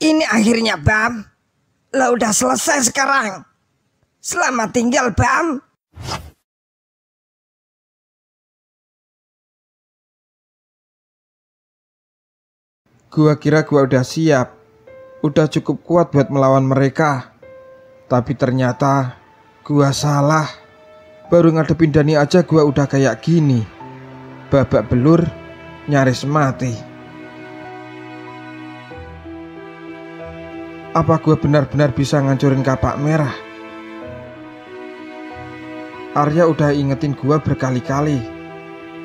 Ini akhirnya, Bam. Lo udah selesai sekarang. Selamat tinggal, Bam. Gua kira gua udah siap, udah cukup kuat buat melawan mereka. Tapi ternyata gua salah. Baru ngadepin Dani aja gua udah kayak gini. Babak belur, nyaris mati. Apa gua benar-benar bisa ngancurin kapak merah? Arya udah ingetin gua berkali-kali,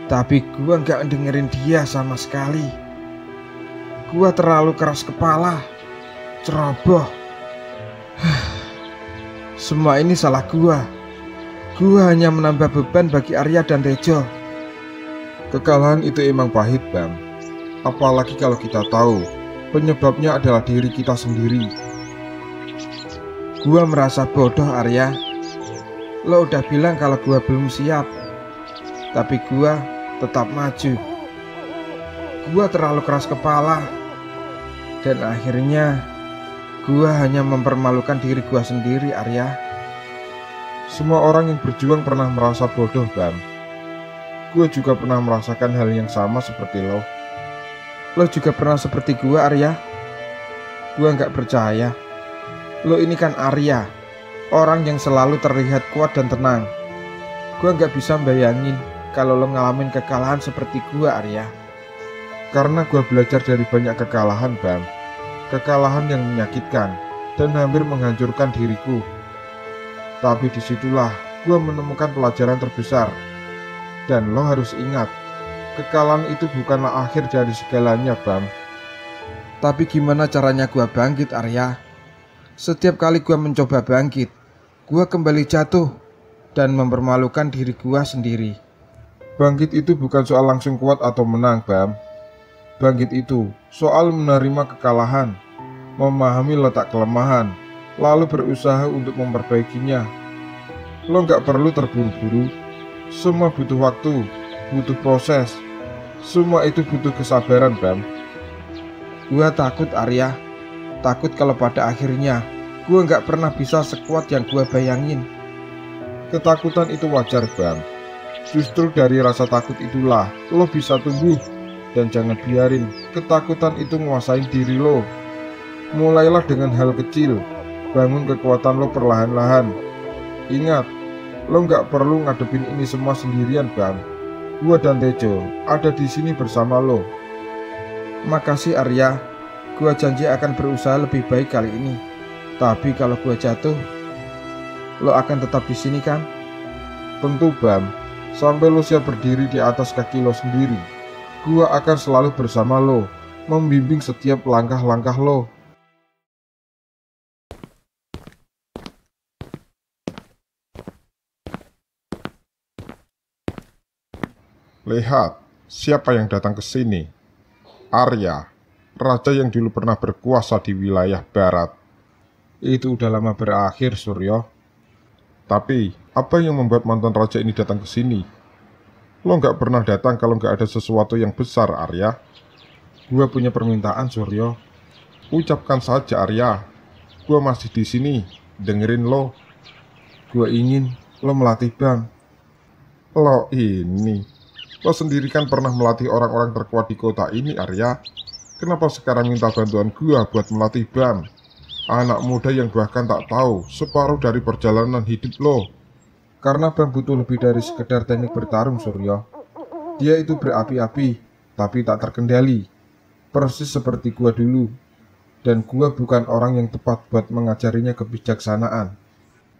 tapi gua gak dengerin dia sama sekali. Gua terlalu keras kepala, ceroboh. Semua ini salah gua. Gua hanya menambah beban bagi Arya dan Tejo. Kekalahan itu emang pahit, Bam. Apalagi kalau kita tahu penyebabnya adalah diri kita sendiri. Gua merasa bodoh, Arya. Lo udah bilang kalau gua belum siap, tapi gua tetap maju. Gua terlalu keras kepala, dan akhirnya gua hanya mempermalukan diri gua sendiri, Arya. Semua orang yang berjuang pernah merasa bodoh, Bam. Gue juga pernah merasakan hal yang sama seperti lo. Lo juga pernah seperti gua, Arya. Gua gak percaya. Lo ini kan Arya, orang yang selalu terlihat kuat dan tenang. Gua gak bisa bayangin kalau lo ngalamin kekalahan seperti gua, Arya. Karena gue belajar dari banyak kekalahan, Bam. Kekalahan yang menyakitkan dan hampir menghancurkan diriku. Tapi disitulah gue menemukan pelajaran terbesar. Dan lo harus ingat, kekalahan itu bukanlah akhir dari segalanya, Bam. Tapi gimana caranya gue bangkit, Arya? Setiap kali gue mencoba bangkit, gue kembali jatuh dan mempermalukan diri gue sendiri. Bangkit itu bukan soal langsung kuat atau menang, Bam. Bangkit itu soal menerima kekalahan, memahami letak kelemahan, lalu berusaha untuk memperbaikinya. Lo gak perlu terburu-buru. Semua butuh waktu, butuh proses. Semua itu butuh kesabaran, Bam. Gua takut, Arya. Takut kalau pada akhirnya gua gak pernah bisa sekuat yang gua bayangin. Ketakutan itu wajar, Bam. Justru dari rasa takut itulah lo bisa tumbuh. Dan jangan biarin ketakutan itu nguasain diri lo. Mulailah dengan hal kecil. Bangun kekuatan lo perlahan-lahan. Ingat, lo gak perlu ngadepin ini semua sendirian, Bam. Gua dan Tejo ada di sini bersama lo. Makasih, Arya. Gua janji akan berusaha lebih baik kali ini. Tapi kalau gua jatuh, lo akan tetap di sini kan? Tentu, Bam. Sampai lo siap berdiri di atas kaki lo sendiri. Gua akan selalu bersama lo, membimbing setiap langkah-langkah lo. Lihat, siapa yang datang ke sini? Arya, raja yang dulu pernah berkuasa di wilayah barat. Itu udah lama berakhir, Suryo. Tapi, apa yang membuat mantan raja ini datang ke sini? Lo gak pernah datang kalau gak ada sesuatu yang besar, Arya. Gua punya permintaan, Suryo. Ucapkan saja, Arya. Gua masih di sini, dengerin lo. Gua ingin lo melatih Bam. Lo ini, lo sendiri kan pernah melatih orang-orang terkuat di kota ini, Arya. Kenapa sekarang minta bantuan gua buat melatih Bam? Anak muda yang bahkan tak tahu separuh dari perjalanan hidup lo. Karena Bam butuh lebih dari sekedar teknik bertarung, Suryo. Dia itu berapi-api, tapi tak terkendali. Persis seperti gua dulu. Dan gua bukan orang yang tepat buat mengajarinya kebijaksanaan.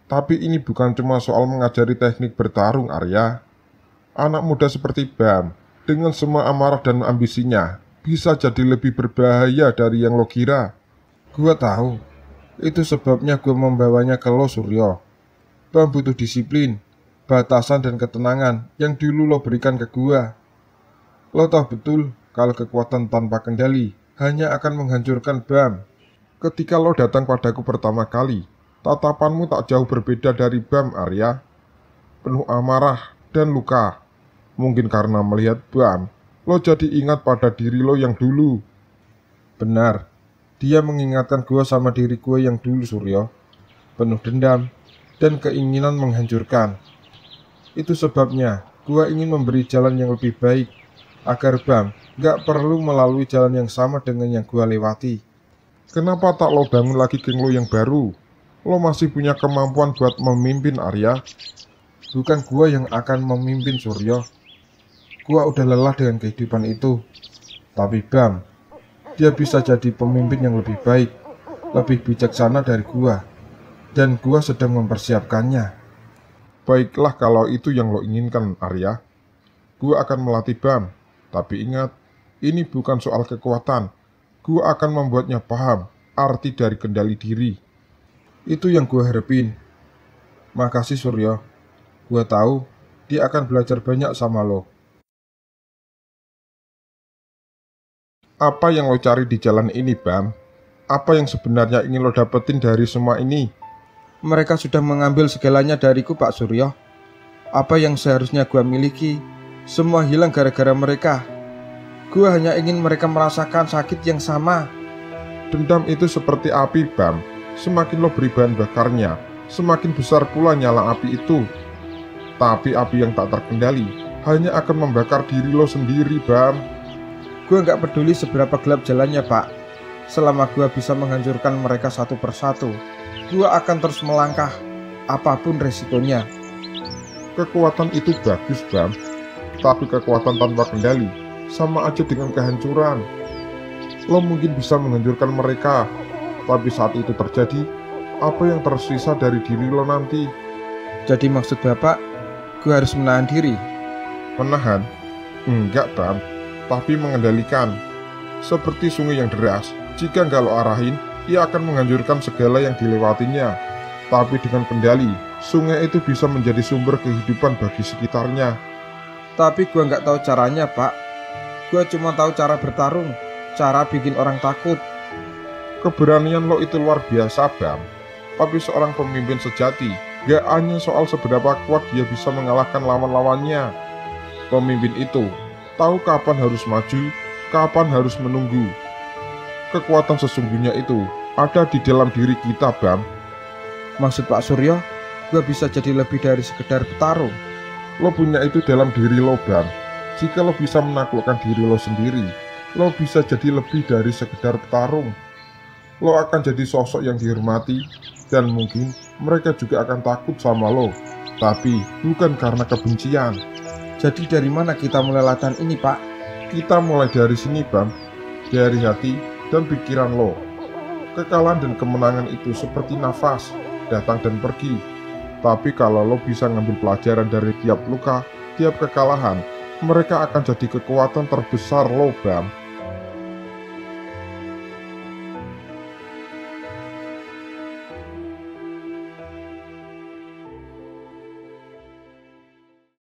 Tapi ini bukan cuma soal mengajari teknik bertarung, Arya. Anak muda seperti Bam, dengan semua amarah dan ambisinya, bisa jadi lebih berbahaya dari yang lo kira. Gua tahu. Itu sebabnya gua membawanya ke lo, Suryo. Bam butuh disiplin, batasan dan ketenangan yang dulu lo berikan ke gua. Lo tahu betul kalau kekuatan tanpa kendali hanya akan menghancurkan Bam. Ketika lo datang padaku pertama kali, tatapanmu tak jauh berbeda dari Bam, Arya. Penuh amarah dan luka. Mungkin karena melihat Bam, lo jadi ingat pada diri lo yang dulu. Benar, Dia mengingatkan gua sama diri gua yang dulu, Suryo. Penuh dendam dan keinginan menghancurkan. Itu sebabnya gua ingin memberi jalan yang lebih baik, agar Bam gak perlu melalui jalan yang sama dengan yang gua lewati. Kenapa tak lo bangun lagi geng lo yang baru? Lo masih punya kemampuan buat memimpin, Arya. Bukan gua yang akan memimpin, Suryo. Gua udah lelah dengan kehidupan itu. Tapi Bam, dia bisa jadi pemimpin yang lebih baik, lebih bijaksana dari gua. Dan gua sedang mempersiapkannya. Baiklah kalau itu yang lo inginkan, Arya. Gua akan melatih Bam. Tapi ingat, ini bukan soal kekuatan. Gua akan membuatnya paham arti dari kendali diri. Itu yang gua harapin. Makasih, Suryo. Gua tahu dia akan belajar banyak sama lo. Apa yang lo cari di jalan ini, Bam? Apa yang sebenarnya ingin lo dapetin dari semua ini? Mereka sudah mengambil segalanya dariku, Pak Suryo. Apa yang seharusnya gua miliki, semua hilang gara-gara mereka. Gua hanya ingin mereka merasakan sakit yang sama. Dendam itu seperti api, Bam. Semakin lo beri bahan bakarnya, semakin besar pula nyala api itu. Tapi api yang tak terkendali hanya akan membakar diri lo sendiri, Bam. Gua nggak peduli seberapa gelap jalannya, Pak. Selama gua bisa menghancurkan mereka satu persatu, gua akan terus melangkah, apapun resikonya. Kekuatan itu bagus, Bam. Tapi kekuatan tanpa kendali sama aja dengan kehancuran. Lo mungkin bisa menghancurkan mereka, tapi saat itu terjadi, apa yang tersisa dari diri lo nanti? Jadi maksud Bapak, gue harus menahan diri? Menahan? Enggak, Bam. Tapi mengendalikan. Seperti sungai yang deras, jika nggak lo arahin, ia akan menghancurkan segala yang dilewatinya. Tapi dengan kendali, sungai itu bisa menjadi sumber kehidupan bagi sekitarnya. Tapi gue nggak tahu caranya, Pak. Gue cuma tahu cara bertarung, cara bikin orang takut. Keberanian lo itu luar biasa, Bam. Tapi seorang pemimpin sejati gak hanya soal seberapa kuat dia bisa mengalahkan lawan-lawannya. Pemimpin itu tahu kapan harus maju, kapan harus menunggu. Kekuatan sesungguhnya itu ada di dalam diri kita, Bam. Maksud Pak Suryo, gue bisa jadi lebih dari sekedar petarung. Lo punya itu dalam diri lo, Bam. Jika lo bisa menaklukkan diri lo sendiri, lo bisa jadi lebih dari sekedar petarung. Lo akan jadi sosok yang dihormati, dan mungkin mereka juga akan takut sama lo. Tapi bukan karena kebencian. Jadi dari mana kita mulai latihan ini, Pak? Kita mulai dari sini, Bam. Dari hati dan pikiran lo. Kekalahan dan kemenangan itu seperti nafas, datang dan pergi. Tapi kalau lo bisa ngambil pelajaran dari tiap luka, tiap kekalahan, mereka akan jadi kekuatan terbesar lo, Bam.